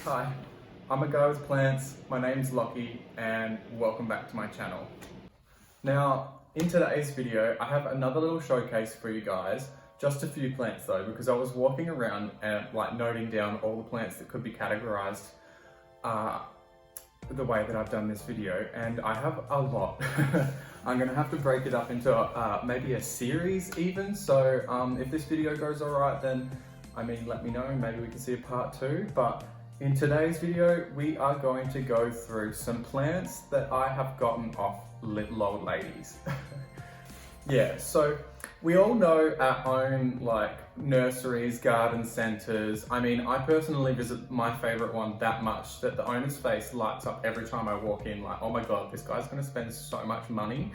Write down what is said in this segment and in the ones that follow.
Hi, I'm a guy with plants, my name's Lockie, and welcome back to my channel. Now, in today's video, I have another little showcase for you guys, just a few plants though, because I was walking around and noting down all the plants that could be categorized the way that I've done this video, and I have a lot. I'm gonna have to break it up into maybe a series even, so if this video goes alright, then let me know, maybe we can see a part 2, but in today's video, we are going to go through some plants that I have gotten off little old ladies. Yeah, so we all know our own nurseries, garden centers. I personally visit my favorite one that much that the owner's face lights up every time I walk in, like, oh my God, this guy's gonna spend so much money.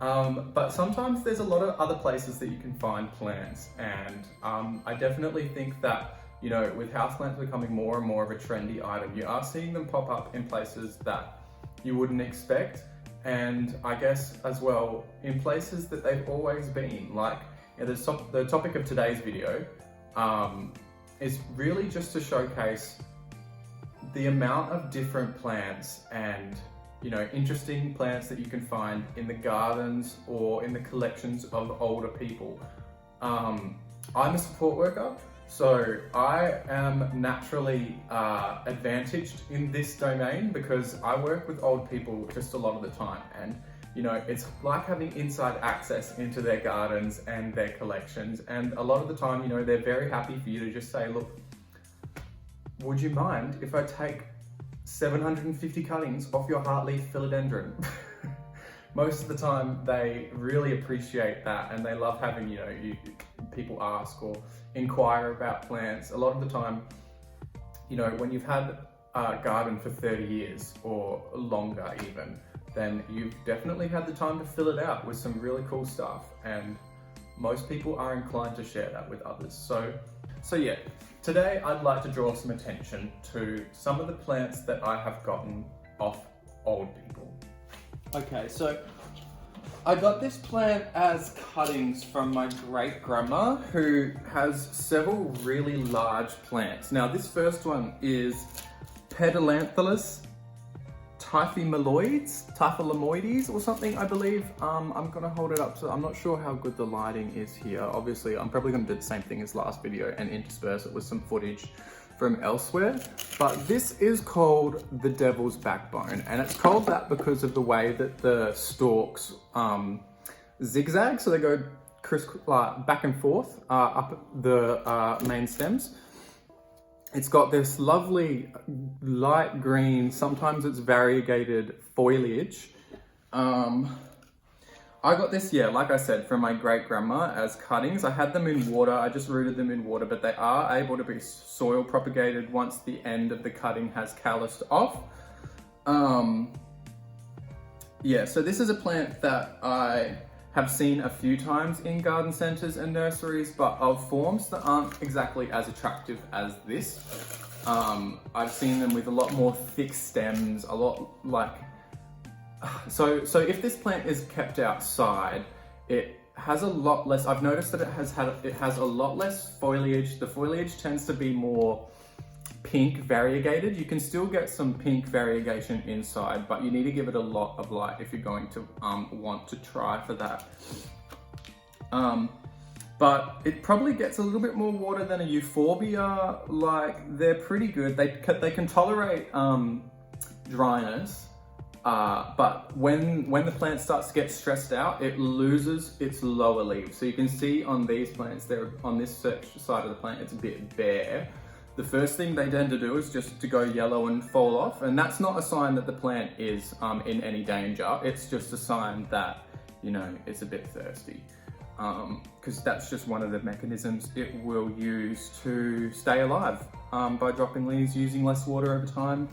But sometimes there's a lot of other places that you can find plants, and I definitely think that, you know, with houseplants becoming more and more of a trendy item, you are seeing them pop up in places that you wouldn't expect, and I guess as well in places that they've always been. The topic of today's video is really just to showcase the amount of different plants and, you know, interesting plants that you can find in the gardens or in the collections of older people. I'm a support worker, so I am naturally advantaged in this domain because I work with old people just a lot of the time, and you know, it's like having inside access into their gardens and their collections, and a lot of the time, you know, they're very happy for you to just say, look, would you mind if I take 750 cuttings off your heartleaf philodendron? Most of the time they really appreciate that, and they love having, you know, people ask or inquire about plants. A lot of the time, you know, when you've had a garden for 30 years or longer even, then you've definitely had the time to fill it out with some really cool stuff, and most people are inclined to share that with others. So yeah, today I'd like to draw some attention to some of the plants that I have gotten off old people. Okay, so I got this plant as cuttings from my great grandma, who has several really large plants. Now this first one is Pedalanthalus typhlomoides or something, I believe. I'm gonna hold it up, so I'm not sure how good the lighting is here. Obviously, I'm probably gonna do the same thing as last video and intersperse it with some footage from elsewhere. But this is called the devil's backbone, and it's called that because of the way that the stalks zigzag, so they go back and forth up the main stems. It's got this lovely light green, sometimes it's variegated foliage. I got this, yeah, like I said, from my great grandma as cuttings. I had them in water, I just rooted them in water, but they are able to be soil propagated once the end of the cutting has calloused off. Yeah, so this is a plant that I have seen a few times in garden centers and nurseries, but of forms that aren't exactly as attractive as this. I've seen them with a lot more thick stems, a lot so if this plant is kept outside, it has a lot less, I've noticed that it has a lot less foliage. The foliage tends to be more pink variegated. You can still get some pink variegation inside, but you need to give it a lot of light if you're going to want to try for that. But it probably gets a little bit more water than a euphorbia. They're pretty good. They can tolerate dryness. But when the plant starts to get stressed out, it loses its lower leaves. So you can see on these plants, on this side of the plant, it's a bit bare. The first thing they tend to do is just to go yellow and fall off. And that's not a sign that the plant is in any danger. It's just a sign that, you know, it's a bit thirsty. Because that's just one of the mechanisms it will use to stay alive, by dropping leaves, using less water over time.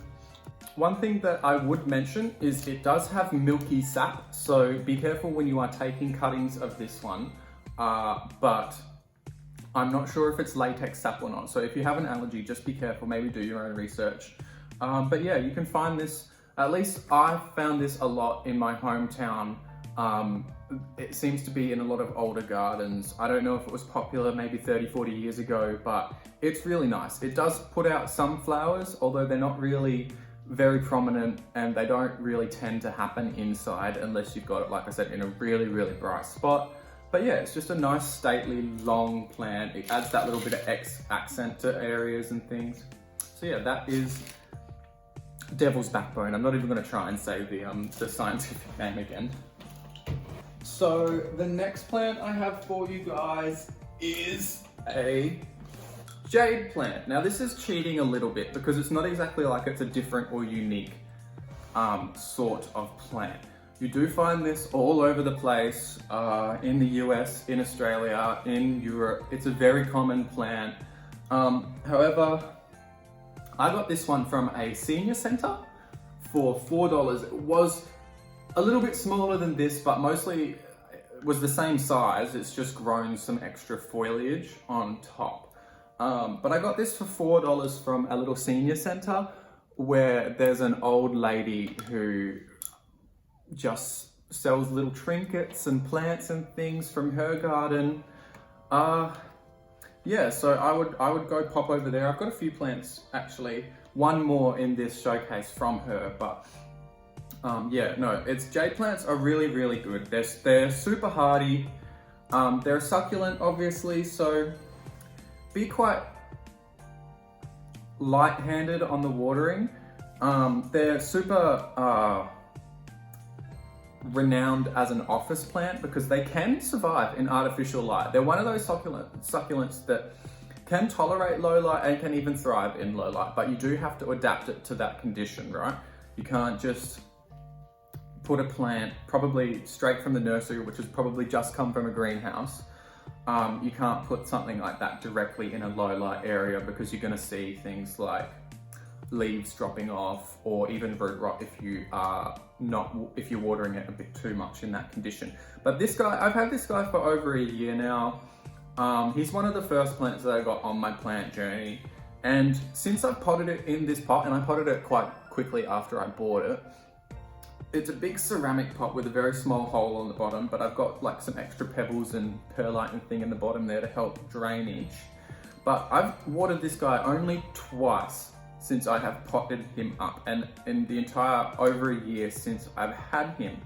One thing that I would mention is it does have milky sap, so be careful when you are taking cuttings of this one, but I'm not sure if it's latex sap or not, so if you have an allergy, just be careful, maybe do your own research. But yeah, you can find this, at least I found this a lot in my hometown It seems to be in a lot of older gardens. I don't know if it was popular maybe 30, 40 years ago, but it's really nice. It does put out some flowers, although they're not really very prominent and they don't really tend to happen inside unless you've got it, like I said, in a really, really bright spot. But yeah, it's just a nice, stately, long plant. It adds that little bit of accent to areas and things. So yeah, that is Devil's Backbone. I'm not even gonna try and say the scientific name again. So the next plant I have for you guys is a Jade Plant. Now this is cheating a little bit because it's not exactly like it's a different or unique sort of plant. You do find this all over the place, in the US, in Australia, in Europe. It's a very common plant. However, I got this one from a senior center for $4. It was a little bit smaller than this, but mostly it was the same size. It's just grown some extra foliage on top. But I got this for $4 from a little senior center where there's an old lady who just sells little trinkets and plants and things from her garden. Yeah, so I would go pop over there. I've got a few plants actually, one more in this showcase from her, but yeah, no, Jade plants are really, really good. They're super hardy. They're a succulent, obviously, so be quite light-handed on the watering. They're super renowned as an office plant because they can survive in artificial light. They're one of those succulents that can tolerate low light and can even thrive in low light, but you do have to adapt it to that condition, right? You can't just put a plant probably straight from the nursery, which has probably just come from a greenhouse. You can't put something like that directly in a low light area because you're going to see things like leaves dropping off or even root rot if you're watering it a bit too much in that condition. But this guy, I've had this guy for over a year now. He's one of the first plants that I got on my plant journey, and since I've potted it in this pot, and I potted it quite quickly after I bought it, it's a big ceramic pot with a very small hole on the bottom, but I've got like some extra pebbles and perlite and thing in the bottom there to help drainage. But I've watered this guy only twice since I have potted him up, and in the entire over a year since I've had him.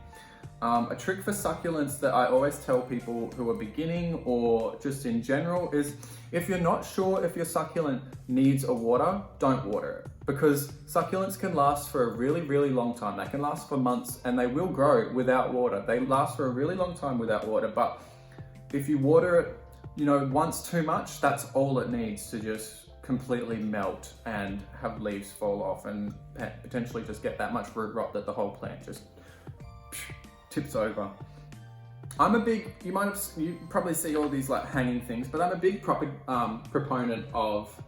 A trick for succulents that I always tell people who are beginning or just in general is if you're not sure if your succulent needs a water, don't water it, because succulents can last for a really, really long time. They can last for months and they will grow without water. They last for a really long time without water, but if you water it, once too much, that's all it needs to just completely melt and have leaves fall off and potentially just get that much root rot that the whole plant just tips over. You probably see all these like hanging things, but I'm a big proponent of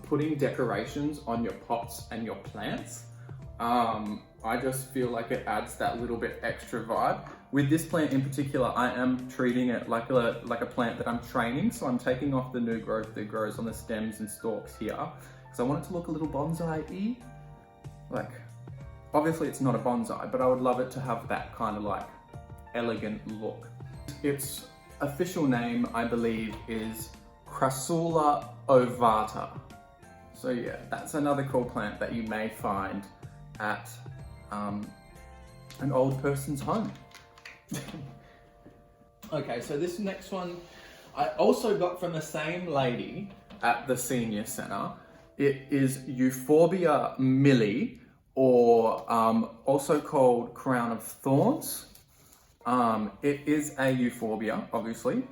putting decorations on your pots and your plants. I just feel like it adds that little bit extra vibe. With this plant in particular, I am treating it like a plant that I'm training, so I'm taking off the new growth that grows on the stems and stalks here, because I want it to look a little bonsai-y. Like, obviously it's not a bonsai, but I would love it to have that kind of like elegant look. Its official name, I believe, is Crassula ovata. So yeah, that's another cool plant that you may find at an old person's home. Okay, so this next one I also got from the same lady at the senior center. It is Euphorbia Millie, or also called Crown of Thorns. It is a euphorbia, obviously,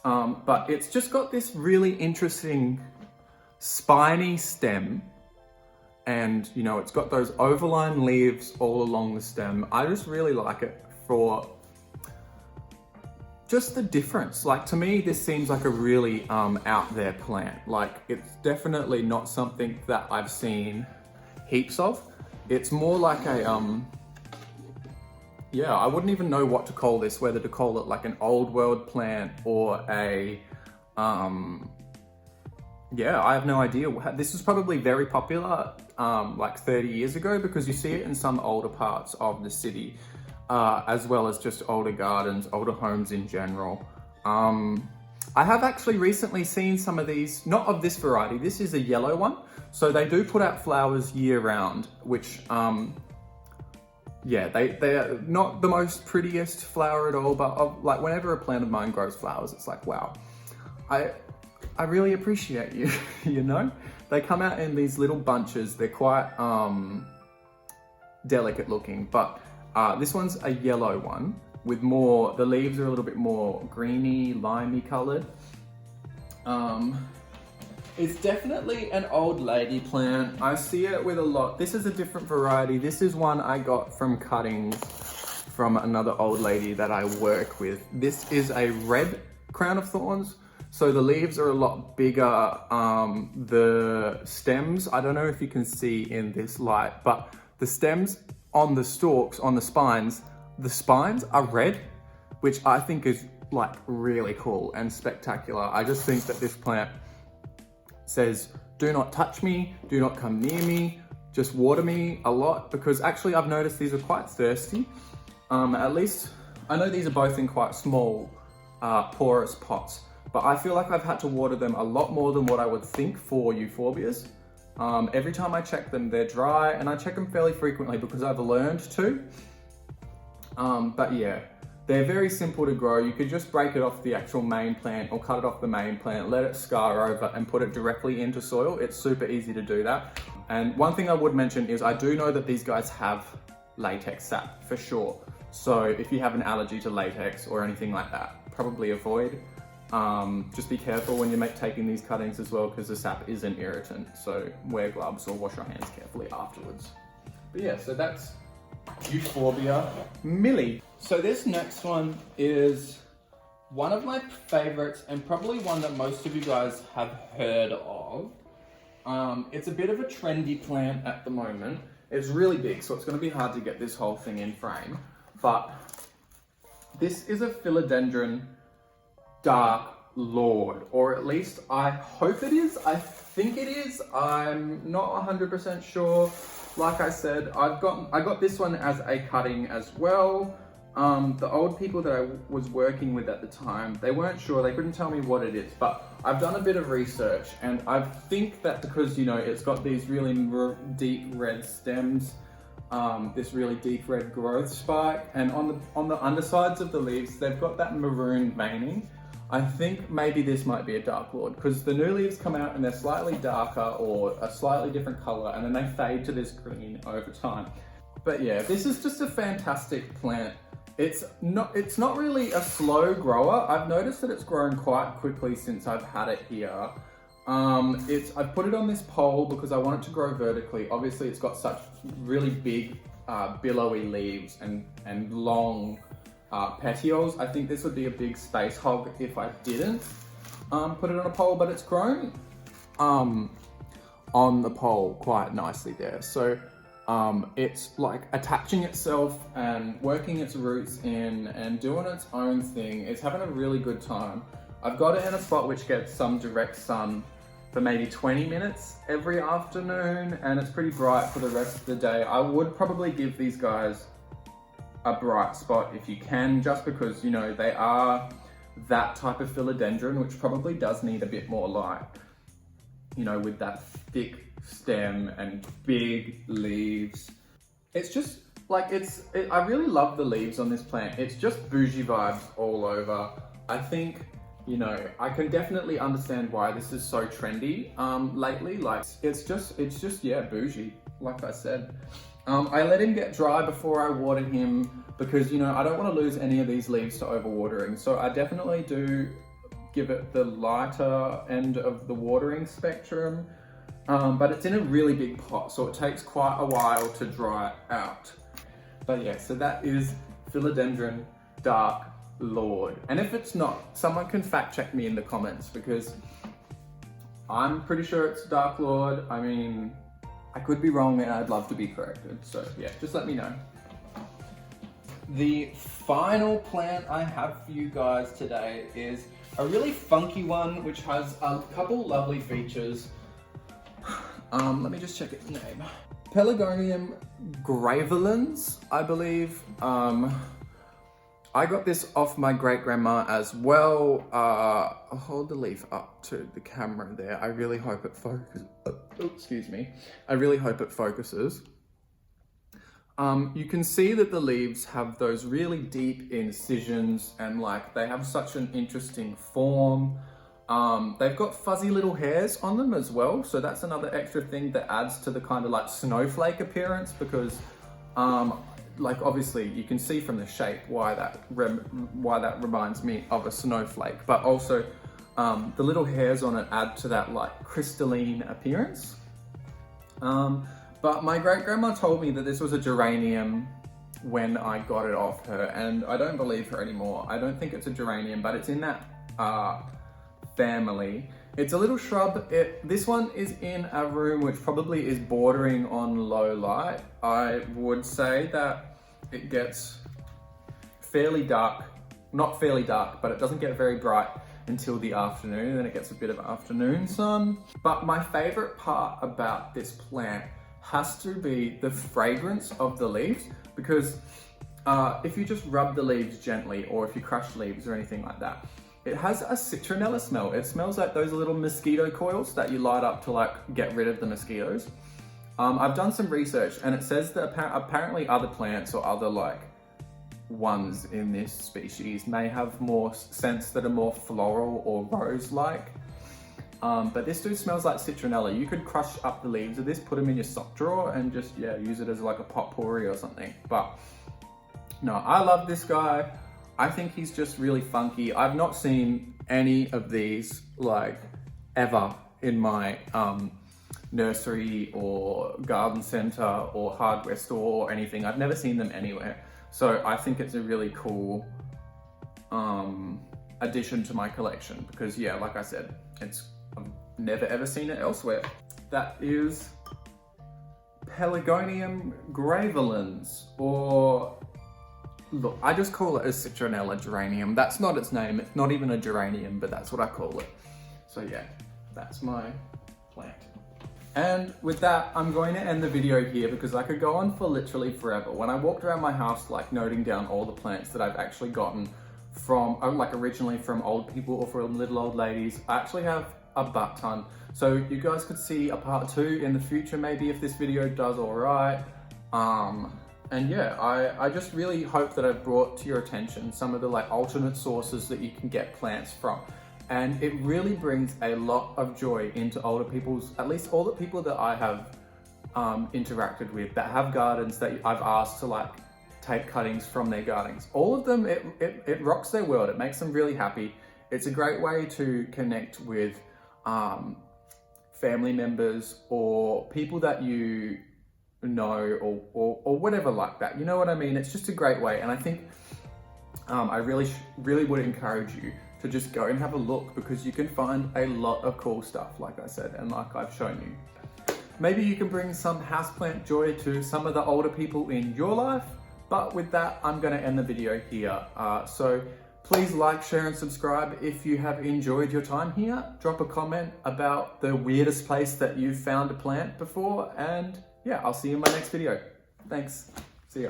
but it's just got this really interesting spiny stem, and it's got those overline leaves all along the stem. I just really like it for just the difference. Like, to me, this seems like a really out there plant. Like, it's definitely not something that I've seen heaps of. It's more like a, yeah, I wouldn't even know what to call this, whether to call it like an old world plant or a, yeah, I have no idea. This was probably very popular like 30 years ago because you see it in some older parts of the city. as well as just older gardens, older homes in general. I have actually recently seen some of these, not of this variety, this is a yellow one. So they do put out flowers year round, which, yeah, they are not the most prettiest flower at all, but like whenever a plant of mine grows flowers, it's like, wow, I really appreciate you, you know? They come out in these little bunches. They're quite delicate looking, but this one's a yellow one with more, the leaves are a little bit more greeny, limey colored. It's definitely an old lady plant. I see it with a lot. This is a different variety. This is one I got from cuttings from another old lady that I work with. This is a red Crown of Thorns. So the leaves are a lot bigger. The stems, I don't know if you can see in this light, but the stems on the stalks, on the spines are red, which I think is like really cool and spectacular. I just think that this plant says, do not touch me, do not come near me, just water me a lot, because actually I've noticed these are quite thirsty. At least, I know these are both in quite small, porous pots, but I feel like I've had to water them a lot more than what I would think for euphorbias. Every time I check them, they're dry, and I check them fairly frequently because I've learned to. But yeah, they're very simple to grow. You could just break it off the actual main plant or cut it off the main plant, let it scar over and put it directly into soil. It's super easy to do that. And one thing I would mention is I do know that these guys have latex sap for sure. So if you have an allergy to latex or anything like that, probably avoid. Just be careful when you're taking these cuttings as well, because the sap is an irritant. So wear gloves or wash your hands carefully afterwards. But yeah, so that's Euphorbia Millie. So this next one is one of my favorites and probably one that most of you guys have heard of. It's a bit of a trendy plant at the moment. It's really big, so it's going to be hard to get this whole thing in frame. But this is a Philodendron Dark Lord, or at least I hope it is. I think it is. I'm not 100% sure. Like I said, I got this one as a cutting as well. The old people that I was working with at the time, they weren't sure, they couldn't tell me what it is, but I've done a bit of research, and I think that because, you know, it's got these really deep red stems, this really deep red growth spike, and on the undersides of the leaves, they've got that maroon veining. I think maybe this might be a Dark Lord, because the new leaves come out and they're slightly darker or a slightly different color, and then they fade to this green over time. But yeah, this is just a fantastic plant. It's not really a slow grower. I've noticed that it's grown quite quickly since I've had it here. I've put it on this pole because I want it to grow vertically. Obviously, it's got such really big, billowy leaves and long petioles. I think this would be a big space hog if I didn't put it on a pole, but it's grown on the pole quite nicely there. So it's like attaching itself and working its roots in and doing its own thing. It's having a really good time. I've got it in a spot which gets some direct sun for maybe 20 minutes every afternoon, and it's pretty bright for the rest of the day. I would probably give these guys a bright spot if you can, just because, you know, they are that type of philodendron, which probably does need a bit more light, you know, with that thick stem and big leaves. It's just like, I really love the leaves on this plant. It's just bougie vibes all over. I think, you know, I can definitely understand why this is so trendy lately. Like, it's just, yeah, bougie, like I said. I let him get dry before I watered him because, you know, I don't want to lose any of these leaves to overwatering. So I definitely do give it the lighter end of the watering spectrum. But it's in a really big pot, so it takes quite a while to dry out. But yeah, so that is Philodendron Dark Lord. And if it's not, someone can fact check me in the comments, because I'm pretty sure it's Dark Lord. I mean, I could be wrong and I'd love to be corrected. So yeah, just let me know. The final plant I have for you guys today is a really funky one, which has a couple lovely features. Let me just check its name. Pelargonium Gravelands, I believe. I got this off my great-grandma as well. I'll hold the leaf up to the camera there. I really hope it focuses. Oh, excuse me. I really hope it focuses. You can see that the leaves have those really deep incisions and like they have such an interesting form. They've got fuzzy little hairs on them as well. So that's another extra thing that adds to the kind of like snowflake appearance because like obviously you can see from the shape why that reminds me of a snowflake, but also the little hairs on it add to that like crystalline appearance. But my great-grandma told me that this was a geranium when I got it off her, and I don't believe her anymore. I don't think it's a geranium, but it's in that family. It's a little shrub. This one is in a room which probably is bordering on low light. I would say that it gets fairly dark, not fairly dark, but it doesn't get very bright until the afternoon, and then it gets a bit of afternoon sun. But my favorite part about this plant has to be the fragrance of the leaves, because if you just rub the leaves gently, or if you crush leaves or anything like that, it has a citronella smell. It smells like those little mosquito coils that you light up to like get rid of the mosquitoes. I've done some research and it says that apparently other plants or other like ones in this species may have more scents that are more floral or rose-like. But this dude smells like citronella. You could crush up the leaves of this, put them in your sock drawer and just, yeah, use it as like a potpourri or something. But no, I love this guy. I think he's just really funky. I've not seen any of these like ever in my nursery or garden center or hardware store or anything. I've never seen them anywhere. So I think it's a really cool addition to my collection because yeah, like I said, I've never ever seen it elsewhere. That is Pelargonium Gravelands, or look, I just call it a citronella geranium. That's not its name. It's not even a geranium, but that's what I call it. So yeah, that's my plant. And with that, I'm going to end the video here because I could go on for literally forever. When I walked around my house, like noting down all the plants that I've actually gotten from, like originally from old people or from little old ladies, I actually have a butt ton. So you guys could see a part 2 in the future, maybe if this video does all right. And yeah, I just really hope that I've brought to your attention some of the like alternate sources that you can get plants from. And it really brings a lot of joy into older people's, at least all the people that I have interacted with that have gardens that I've asked to like take cuttings from their gardens. All of them, it rocks their world. It makes them really happy. It's a great way to connect with family members or people that you know or whatever like that. You know what I mean? It's just a great way. And I think I really would encourage you to just go and have a look because you can find a lot of cool stuff, like I said, and like I've shown you. Maybe you can bring some houseplant joy to some of the older people in your life. But with that, I'm going to end the video here. So please like, share, and subscribe if you have enjoyed your time here. Drop a comment about the weirdest place that you've found a plant before. And yeah, I'll see you in my next video. Thanks. See ya.